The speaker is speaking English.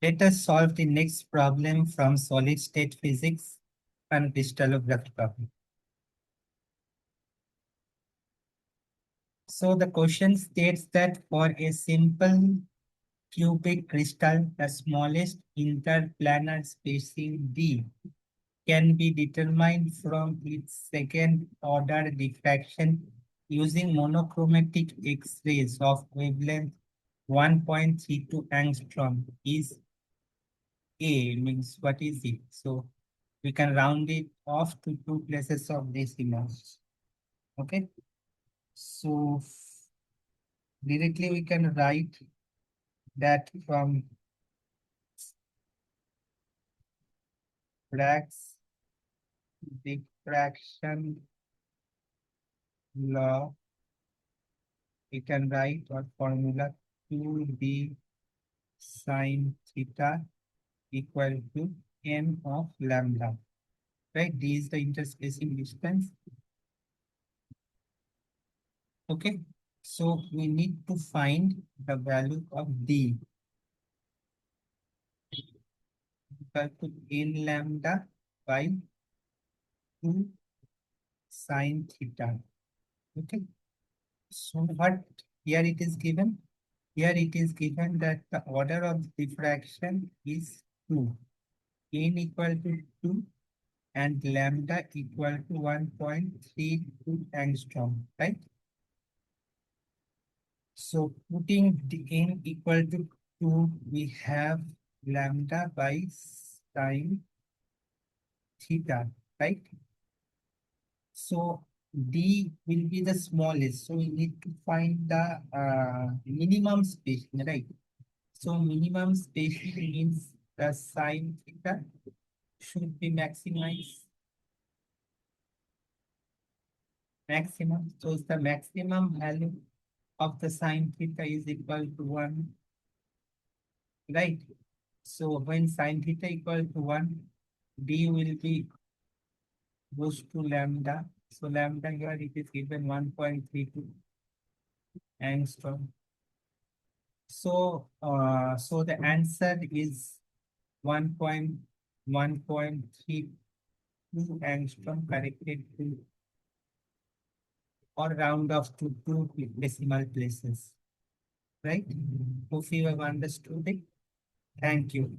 Let us solve the next problem from solid state physics and crystallography problem. So the question states that for a simple cubic crystal, the smallest interplanar spacing d can be determined from its second order diffraction using monochromatic X-rays of wavelength 1.32 angstrom is A, means what is it? So we can round it off to two places of decimals. Okay. So directly we can write that from Bragg's diffraction law, we can write our formula 2d sine theta equal to m of lambda. Right? D is the interspacing distance. Okay. So we need to find the value of D equal to n lambda by 2 sine theta. Okay. So what here it is given? Here it is given that the order of diffraction is 2. N equal to 2 and lambda equal to 1.32 angstrom, right? So putting the n equal to 2, we have lambda by sine theta, right? So d will be the smallest. So we need to find the minimum spacing, right? So minimum spacing means the sine theta should be maximized. Maximum. So the maximum value of the sine theta is equal to 1, right? So when sine theta equal to 1, d will be goes to lambda. So lambda here it is given 1.32 angstrom. So the answer is 1.32 angstrom corrected to or round off to two decimal places. Right? Hope you have understood it. Thank you.